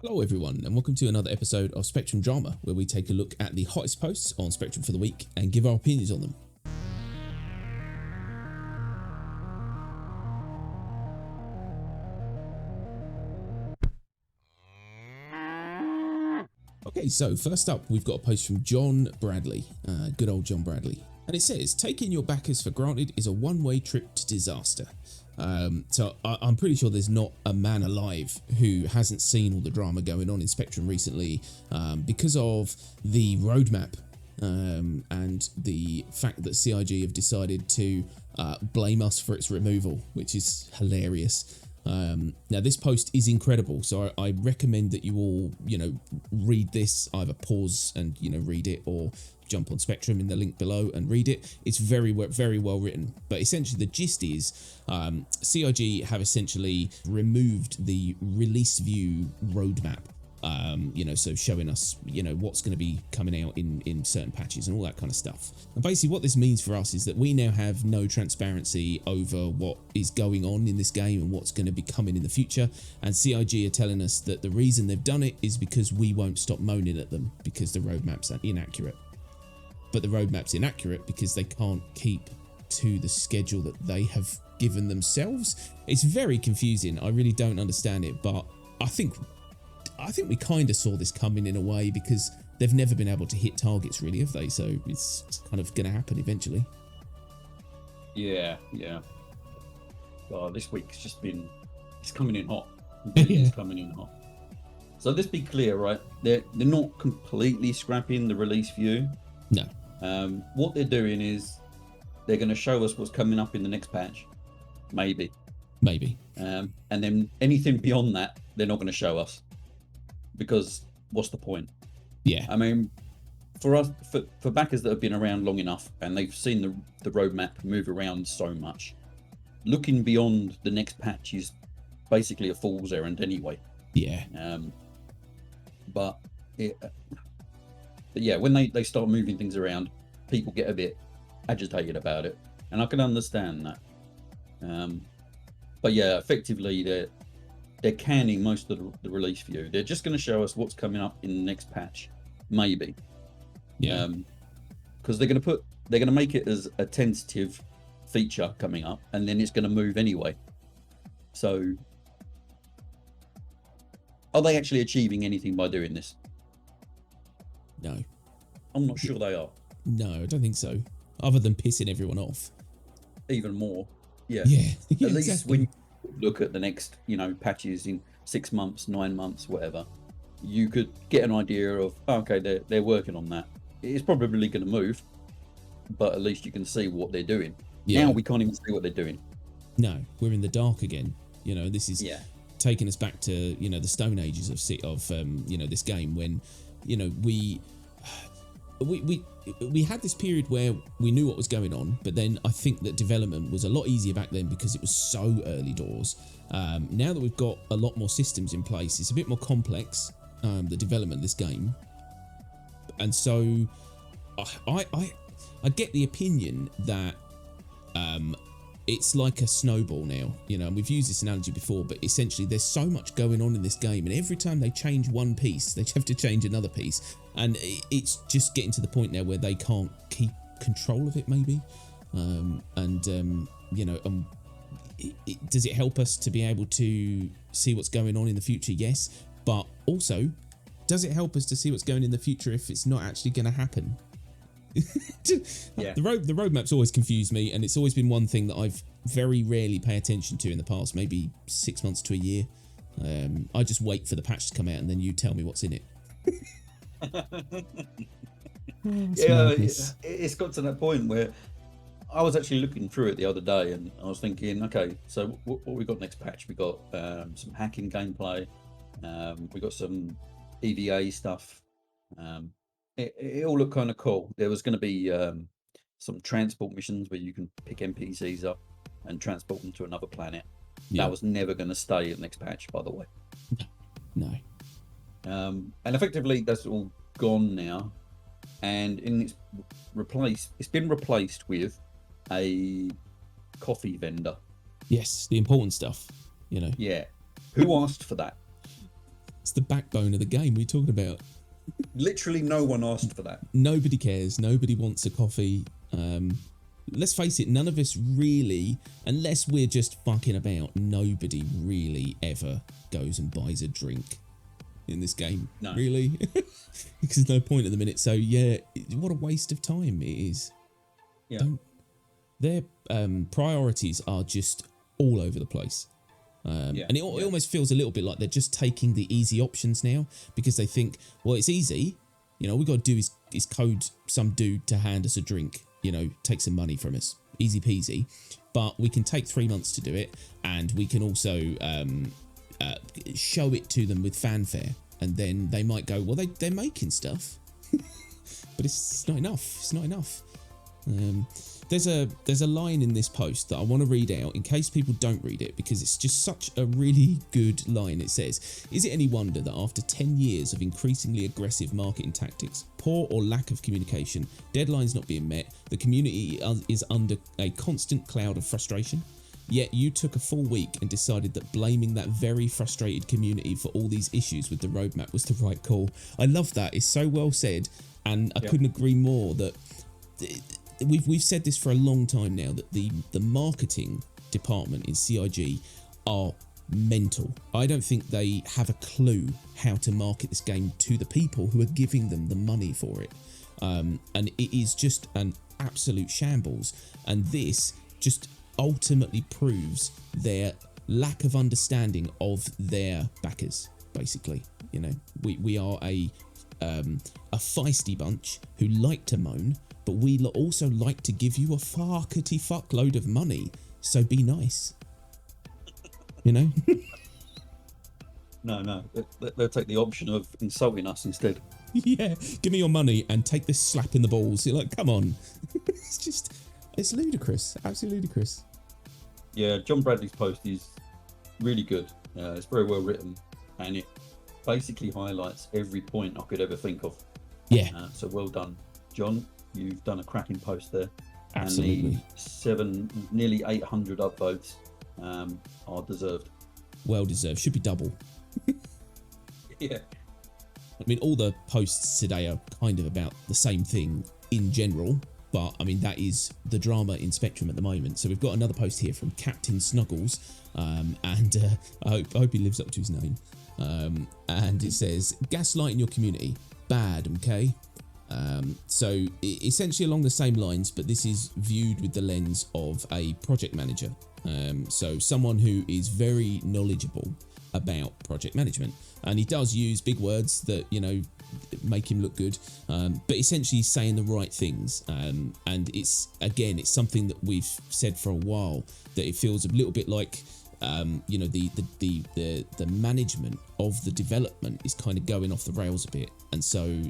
Hello everyone and welcome to another episode of Spectrum Drama, where we take a look at the hottest posts on Spectrum for the week and give our opinions on them. Okay, so first up we've got a post from John Bradley, good old John Bradley, and it says, taking your backers for granted is a one-way trip to disaster. So I'm pretty sure there's not a man alive who hasn't seen all the drama going on in Spectrum recently because of the roadmap and the fact that CIG have decided to blame us for its removal, which is hilarious. Now this post is incredible, so I recommend that you all, read this, either pause and, read it, or jump on Spectrum in the link below and read it. It's very well written, but essentially the gist is CIG have essentially removed the release view roadmap, so showing us, what's going to be coming out in certain patches and all that kind of stuff. And basically what this means for us is that we now have no transparency over what is going on in this game and what's going to be coming in the future, and CIG are telling us that the reason they've done it is because we won't stop moaning at them because the roadmap's inaccurate. But the roadmap's inaccurate because they can't keep to the schedule that they have given themselves. It's very confusing. I really don't understand it, but I think we kind of saw this coming in a way, because they've never been able to hit targets really, have they? So it's kind of going to happen eventually. Yeah. This week's just been, it's coming in hot. It's coming in hot. So let's be clear, right? They're not completely scrapping the release view. No. What they're doing is they're going to show us what's coming up in the next patch. Maybe. And then anything beyond that, they're not going to show us. Because what's the point? Yeah. I mean, for us, for backers that have been around long enough and they've seen the roadmap move around so much, looking beyond the next patch is basically a fool's errand anyway. Yeah. But yeah, when they start moving things around, people get a bit agitated about it, and I can understand that. But yeah, effectively they're canning most of the release view. They're just going to show us what's coming up in the next patch, maybe. Yeah. Because they're going to make it as a tentative feature coming up, and then it's going to move anyway. So, are they actually achieving anything by doing this? No. I'm not sure they are. No, I don't think so. Other than pissing everyone off. Even more. Yeah. At least exactly. when you look at the next, patches in 6 months, 9 months, whatever, you could get an idea of, okay, they're working on that. It's probably going to move, but at least you can see what they're doing. Yeah. Now we can't even see what they're doing. No, we're in the dark again. This is taking us back to, the Stone Ages of this game, when, we had this period where we knew what was going on, but then I think that development was a lot easier back then because it was so early doors. Now that we've got a lot more systems in place, it's a bit more complex, the development of this game. And so I get the opinion that it's like a snowball now, and we've used this analogy before, but essentially there's so much going on in this game, and every time they change one piece, they have to change another piece, and it's just getting to the point now where they can't keep control of it, maybe. Does it help us to be able to see what's going on in the future? Yes, but also, does it help us to see what's going in the future if it's not actually going to happen? Yeah. The roadmap's always confused me, and it's always been one thing that I've very rarely pay attention to in the past, maybe 6 months to a year. I just wait for the patch to come out and then you tell me what's in it. It's got to that point where I was actually looking through it the other day, and I was thinking, okay, so what we got next patch? We got some hacking gameplay, we got some EVA stuff. It all looked kind of cool. There was going to be some transport missions where you can pick NPCs up and transport them to another planet. Yeah. That was never going to stay in the next patch, by the way. No. And effectively, that's all gone now, and it's been replaced with a coffee vendor. Yes, the important stuff. Yeah. Who asked for that? It's the backbone of the game we're talking about. Literally no one asked for that. Nobody cares. Nobody wants a coffee. Let's face it, none of us really, unless we're just fucking about, nobody really ever goes and buys a drink in this game. No. Really. Because there's no point at the minute. So yeah, what a waste of time it is. Yeah. Their priorities are just all over the place. And it almost feels a little bit like they're just taking the easy options now because they think, well, it's easy. You know, all we got to do is code some dude to hand us a drink, you know, take some money from us. Easy peasy. But we can take 3 months to do it, and we can also show it to them with fanfare. And then they might go, well, they're making stuff. But it's not enough. It's not enough. There's a line in this post that I want to read out in case people don't read it, because it's just such a really good line. It says, is it any wonder that after 10 years of increasingly aggressive marketing tactics, poor or lack of communication, deadlines not being met, the community is under a constant cloud of frustration? Yet you took a full week and decided that blaming that very frustrated community for all these issues with the roadmap was the right call. I love that. It's so well said, and I couldn't agree more that we've said this for a long time now, that the marketing department in CIG are mental. I don't think they have a clue how to market this game to the people who are giving them the money for it. And it is just an absolute shambles. And this just ultimately proves their lack of understanding of their backers, basically. You know, we are a feisty bunch who like to moan, but we also like to give you a fuckload of money, so be nice. You know? No. They'll take the option of insulting us instead. Yeah, give me your money and take this slap in the balls. You're like, come on. It's ludicrous. Absolutely ludicrous. Yeah, John Bradley's post is really good. It's very well written, and it basically highlights every point I could ever think of. Yeah. So well done, John. You've done a cracking post there. Absolutely. And the nearly 800 upvotes are deserved. Well deserved. Should be double. Yeah. I mean, all the posts today are kind of about the same thing in general, but I mean, that is the drama in Spectrum at the moment. So we've got another post here from Captain Snuggles, and I hope he lives up to his name. And it says, gaslighting your community, bad, okay? So essentially along the same lines, but this is viewed with the lens of a project manager. So someone who is very knowledgeable about project management, and he does use big words that, you know, make him look good, but essentially he's saying the right things. And it's something that we've said for a while, that it feels a little bit like, you know, the management of the development is kind of going off the rails a bit, and so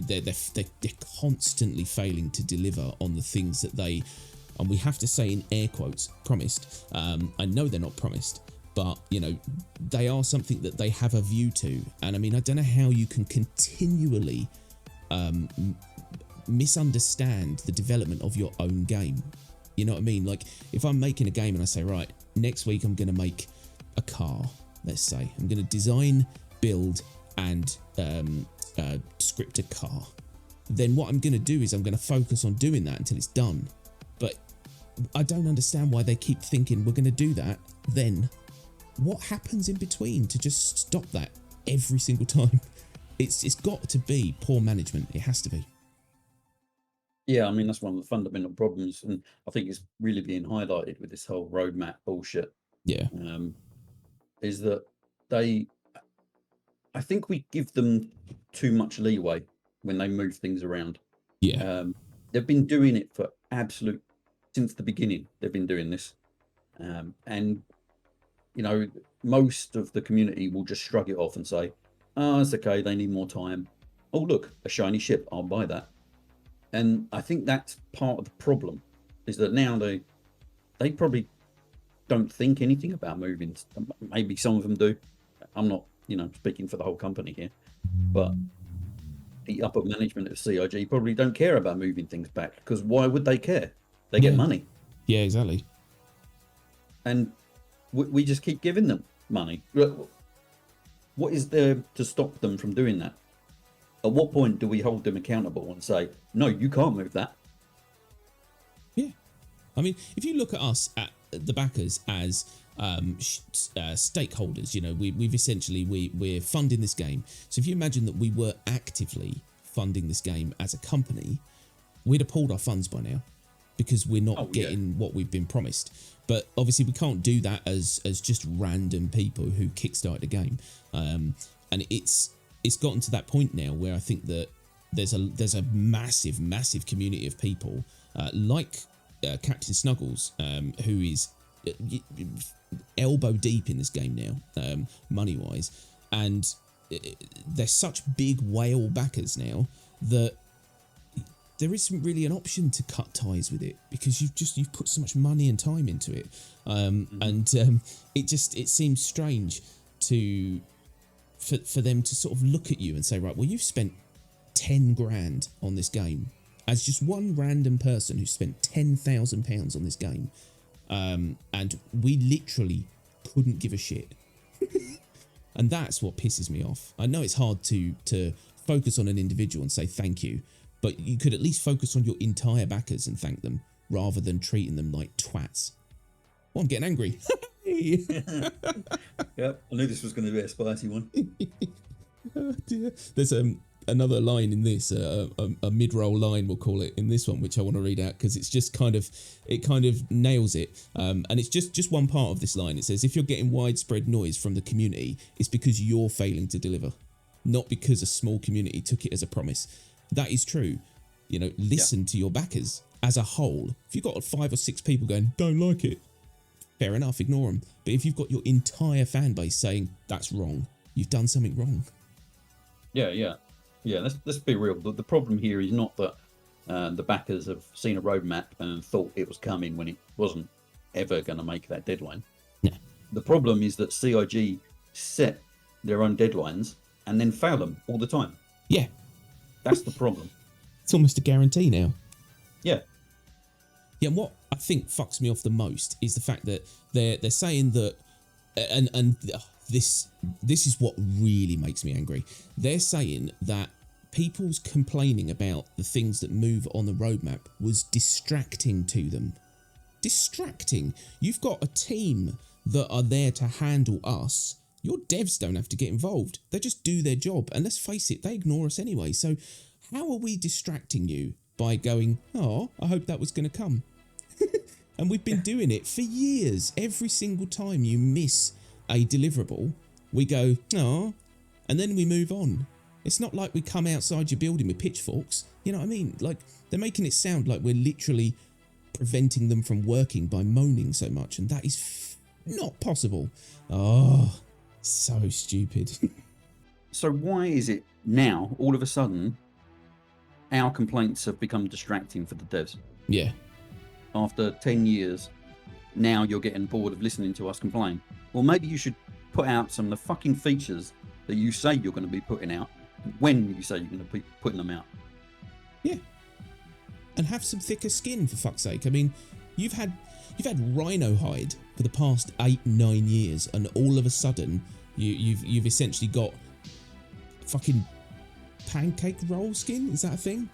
they're constantly failing to deliver on the things that they, and we have to say in air quotes, promised. I know they're not promised, but you know, they are something that they have a view to. And I mean, I don't know how you can continually misunderstand the development of your own game. You know what I mean? Like, if I'm making a game and I say, right, next week I'm going to make a car, let's say. I'm going to design, build, and script a car. Then what I'm going to do is I'm going to focus on doing that until it's done. But I don't understand why they keep thinking we're going to do that. Then what happens in between to just stop that every single time? It's got to be poor management. It has to be. Yeah, I mean, that's one of the fundamental problems, and I think it's really being highlighted with this whole roadmap bullshit. Yeah. Is that I think we give them too much leeway when they move things around. Yeah. They've been doing it for since the beginning. They've been doing this, and you know, most of the community will just shrug it off and say, "Oh, it's okay. They need more time. Oh, look, a shiny ship. I'll buy that." And I think that's part of the problem, is that now they probably don't think anything about moving. Maybe some of them do. I'm not, you know, speaking for the whole company here, but the upper management of CIG probably don't care about moving things back, because why would they care? They get money. Yeah, exactly. And we just keep giving them money. what is there to stop them from doing that? At what point do we hold them accountable and say, no, you can't move that? Yeah. I mean, if you look at us, at the backers, as stakeholders, you know, we've essentially, we're funding this game. So if you imagine that we were actively funding this game as a company, we'd have pulled our funds by now because we're not getting what we've been promised. But obviously we can't do that as just random people who kickstart the game. And it's gotten to that point now where I think that there's a massive community of people like Captain Snuggles, who is elbow deep in this game now, money wise, and they're such big whale backers now that there isn't really an option to cut ties with it because you've put so much money and time into it, and it seems strange for them to sort of look at you and say, right, well, you've spent 10 grand on this game, as just one random person who spent £10,000 on this game, and we literally couldn't give a shit. And that's what pisses me off. I know it's hard to focus on an individual and say thank you, but you could at least focus on your entire backers and thank them rather than treating them like twats. Oh, I'm getting angry. Yep, I knew this was going to be a spicy one. Oh dear. There's another line in this, a mid-roll line, we'll call it, in this one, which I want to read out because it's just kind of nails it. And it's just one part of this line. It says, if you're getting widespread noise from the community, it's because you're failing to deliver, not because a small community took it as a promise. That is true. You know, listen to your backers as a whole. If you've got 5 or 6 people going, don't like it, fair enough, ignore them. But if you've got your entire fan base saying that's wrong, you've done something wrong. Yeah. Let's be real. The problem here is not that the backers have seen a roadmap and thought it was coming when it wasn't ever going to make that deadline. No. The problem is that CIG set their own deadlines and then fail them all the time. Yeah. That's the problem. It's almost a guarantee now. Yeah. Yeah, and what I think fucks me off the most is the fact that they're saying that, and this is what really makes me angry. They're saying that people's complaining about the things that move on the roadmap was distracting to them. Distracting. You've got a team that are there to handle us. Your devs don't have to get involved. They just do their job. And let's face it, they ignore us anyway. So how are we distracting you by going, oh, I hope that was going to come? And we've been doing it for years. Every single time you miss a deliverable, we go, oh, and then we move on. It's not like we come outside your building with pitchforks. You know what I mean? Like, they're making it sound like we're literally preventing them from working by moaning so much. And that is not possible. Oh, so stupid. So why is it now, all of a sudden, our complaints have become distracting for the devs? Yeah. After 10 years, now you're getting bored of listening to us complain. Well, maybe you should put out some of the fucking features that you say you're going to be putting out when you say you're going to be putting them out. Yeah. And have some thicker skin, for fuck's sake. I mean, you've had rhino hide for the past 8-9 years, and all of a sudden you've essentially got fucking pancake roll skin. Is that a thing?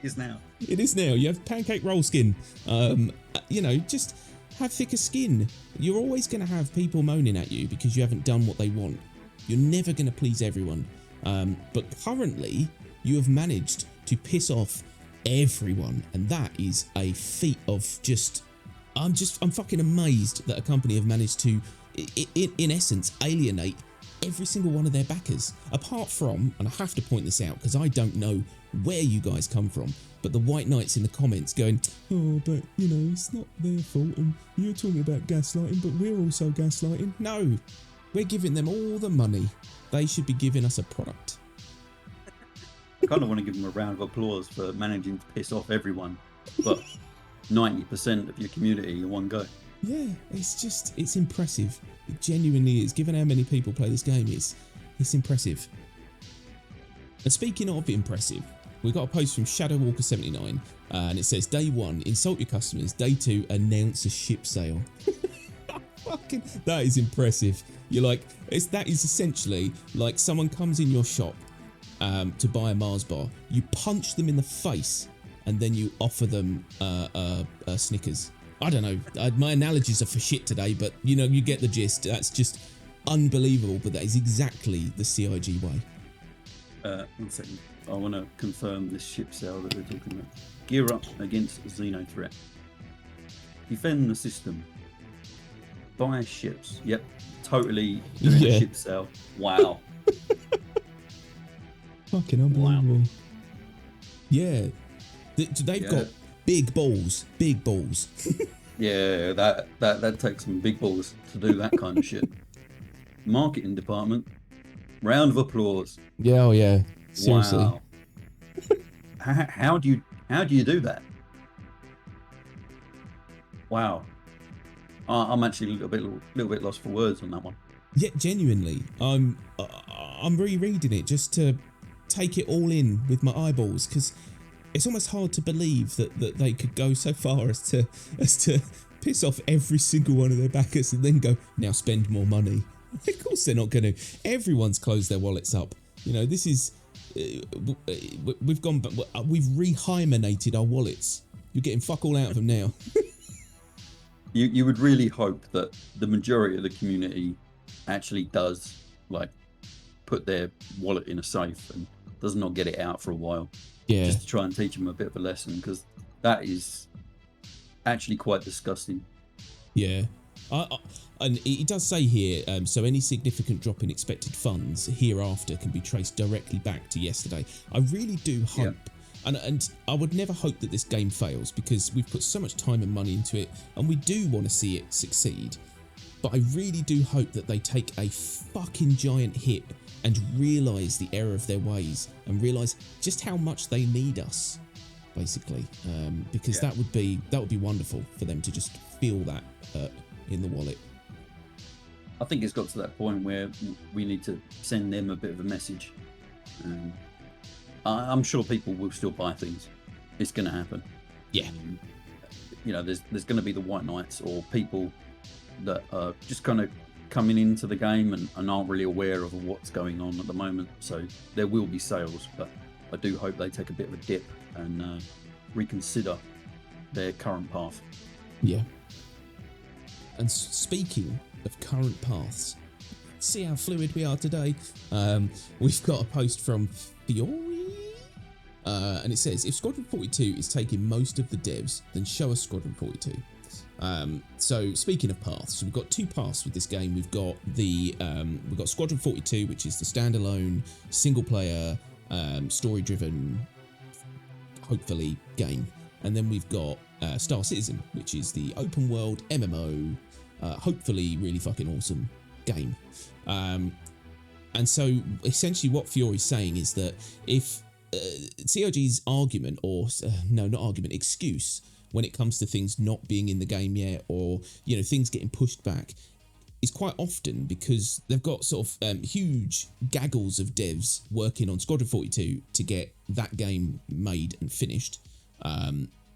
Is now. It is now. You have pancake roll skin. You know, just have thicker skin. You're always going to have people moaning at you because you haven't done what they want. You're never going to please everyone. But currently, you have managed to piss off everyone, and that is a feat of just. I'm fucking amazed that a company have managed to, in essence, alienate every single one of their backers. Apart from, and I have to point this out because I don't know where you guys come from, but the white knights in the comments going, oh, but you know, it's not their fault, and you're talking about gaslighting, but we're also gaslighting. No, we're giving them all the money. They should be giving us a product. I kind of want to give them a round of applause for managing to piss off everyone, but 90% of your community in one go. Yeah, it's impressive. It genuinely is. Given how many people play this game, it's impressive. And speaking of impressive, we got a post from Shadowwalker79, and it says, day 1, insult your customers. Day 2, announce a ship sale. Fucking, that is impressive. You're like, that is essentially like someone comes in your shop to buy a Mars bar. You punch them in the face and then you offer them a Snickers. I don't know. My analogies are for shit today, but you get the gist. That's just unbelievable, but that is exactly the CIG way. 1 second. I want to confirm this ship sale that they're talking about. Gear up against Xeno threat. Defend the system. Buy ships. Yep. Totally doing a ship sale. Wow. Fucking unbelievable. Wow. Yeah. They've got big balls. Big balls. Yeah, that takes some big balls to do that kind of shit. Marketing department. Round of applause. Yeah, oh yeah. Seriously. Wow. How do you do that? Wow. I'm actually a little bit lost for words on that one. Yeah, genuinely. I'm rereading it just to take it all in with my eyeballs, because it's almost hard to believe that they could go so far as to piss off every single one of their backers and then go, now spend more money. Of course they're not going to. Everyone's closed their wallets up. This is we've rehymenated our wallets. You're getting fuck all out of them now. You would really hope that the majority of the community actually does put their wallet in a safe and does not get it out for a while. Yeah. Just to try and teach them a bit of a lesson, because that is actually quite disgusting. Yeah. And it does say here, so any significant drop in expected funds hereafter can be traced directly back to yesterday. I really do hope, and I would never hope that this game fails, because we've put so much time and money into it, and we do want to see it succeed. But I really do hope that they take a fucking giant hit and realise the error of their ways and realise just how much they need us, basically, because that would be wonderful for them to just feel that in the wallet. I think it's got to that point where we need to send them a bit of a message. I'm sure people will still buy things. It's going to happen. Yeah. There's going to be the white knights or people that are just kind of coming into the game and aren't really aware of what's going on at the moment. So there will be sales, but I do hope they take a bit of a dip and reconsider their current path. Yeah. And speaking of current paths, see how fluid we are today. We've got a post from Fiori, and it says, if Squadron 42 is taking most of the devs, then show us Squadron 42. So speaking of paths, we've got two paths with this game. We've got Squadron 42, which is the standalone single player story driven, hopefully, game, and then we've got Star Citizen, which is the open world MMO, hopefully really fucking awesome game. And so essentially what Fiori's saying is that if COG's argument, or excuse when it comes to things not being in the game yet, or things getting pushed back, is quite often because they've got sort of huge gaggles of devs working on Squadron 42 to get that game made and finished.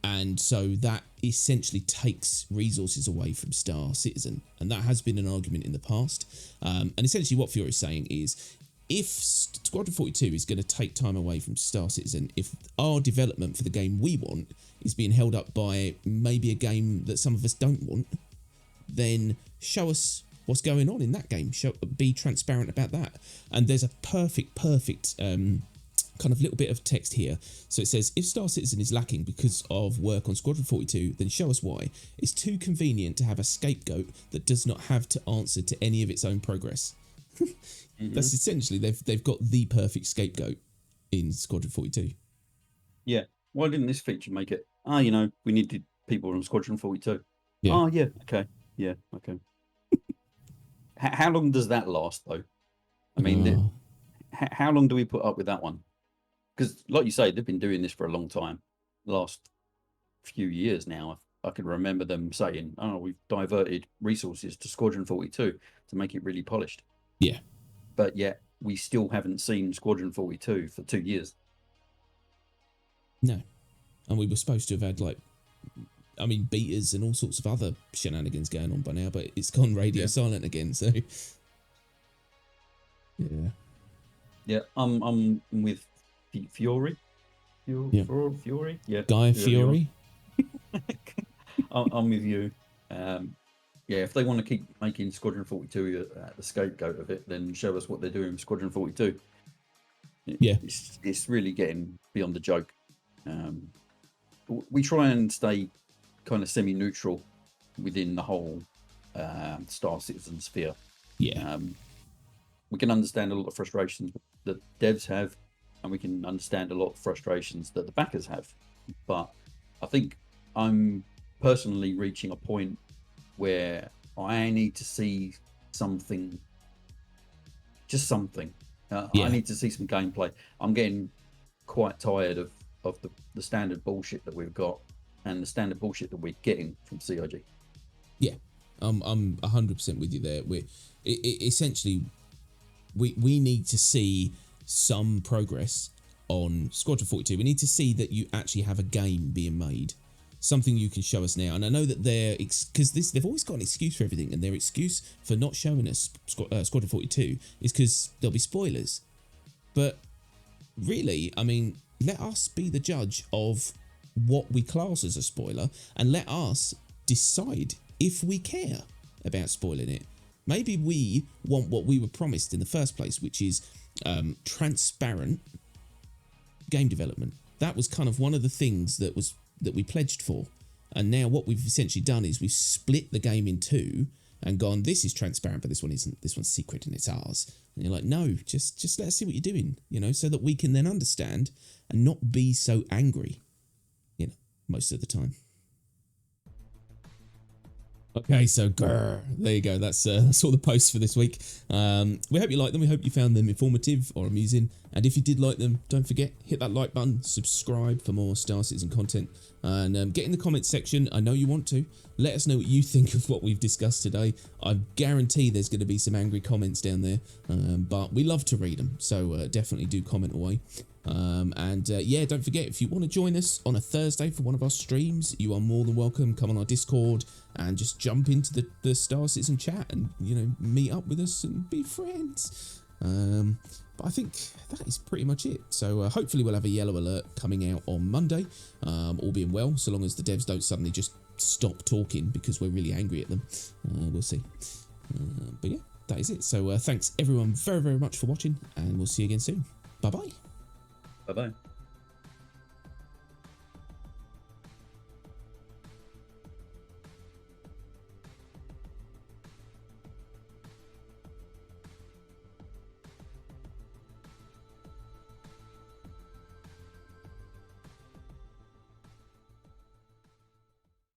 And so that essentially takes resources away from Star Citizen. And that has been an argument in the past. And essentially what Fury's saying is, if Squadron 42 is going to take time away from Star Citizen, if our development for the game we want is being held up by maybe a game that some of us don't want, then show us what's going on in that game. Be transparent about that. And there's a perfect kind of little bit of text here. So it says, if Star Citizen is lacking because of work on Squadron 42, then show us why. It's too convenient to have a scapegoat that does not have to answer to any of its own progress. That's essentially, they've got the perfect scapegoat in Squadron 42. Yeah. Why didn't this feature make it? We needed people on Squadron 42. Yeah. Oh, yeah. Okay. Yeah. Okay. How long does that last, though? I mean, how long do we put up with that one? Because, like you say, they've been doing this for a long time. The last few years now, I can remember them saying, "Oh, we've diverted resources to Squadron 42 to make it really polished." Yeah. But yet, we still haven't seen Squadron 42 for 2 years. No. And we were supposed to have had, I mean, betas and all sorts of other shenanigans going on by now, but it's gone radio silent again. So, yeah. Yeah, I'm with Fury. Yeah. Fury? Yeah. Guy whoever you are. Fieri. I'm with you. Yeah, if they want to keep making Squadron 42 the scapegoat of it, then show us what they're doing with Squadron 42. Yeah. It's really getting beyond the joke. We try and stay kind of semi-neutral within the whole Star Citizen sphere. Yeah. We can understand a lot of frustrations that devs have, and we can understand a lot of frustrations that the backers have. But I think I'm personally reaching a point where I need to see something, just something. I need to see some gameplay. I'm getting quite tired of the standard bullshit that we've got and the standard bullshit that we're getting from CIG. Yeah. I'm 100% with you there. Essentially, we need to see some progress on Squadron 42. We need to see that you actually have a game being made, something you can show us now. And I know that because they've always got an excuse for everything, and their excuse for not showing us Squadron 42 is because there'll be spoilers. But really, I mean, let us be the judge of what we class as a spoiler, and let us decide if we care about spoiling it. Maybe we want what we were promised in the first place, which is transparent game development. That was kind of one of the things that we pledged for. And now what we've essentially done is we've split the game in two and gone, this is transparent, but this one isn't. This one's secret and it's ours. And you're like, no, just let us see what you're doing, so that we can then understand and not be so angry, most of the time. Okay, so there you go. That's all the posts for this week. We hope you liked them. We hope you found them informative or amusing. And if you did like them, don't forget, hit that like button, subscribe for more Star Citizen content, and get in the comments section. I know you want to. Let us know what you think of what we've discussed today. I guarantee there's going to be some angry comments down there, but we love to read them, so definitely do comment away. Yeah, don't forget, if you want to join us on a Thursday for one of our streams, you are more than welcome. Come on our Discord and just jump into the Star Citizen chat and meet up with us and be friends. But I think that is pretty much it. So hopefully we'll have a yellow alert coming out on Monday, all being well, so long as the devs don't suddenly just stop talking because we're really angry at them. We'll see. But yeah, that is it. So thanks everyone very, very much for watching, and we'll see you again soon. Bye bye. Bye bye.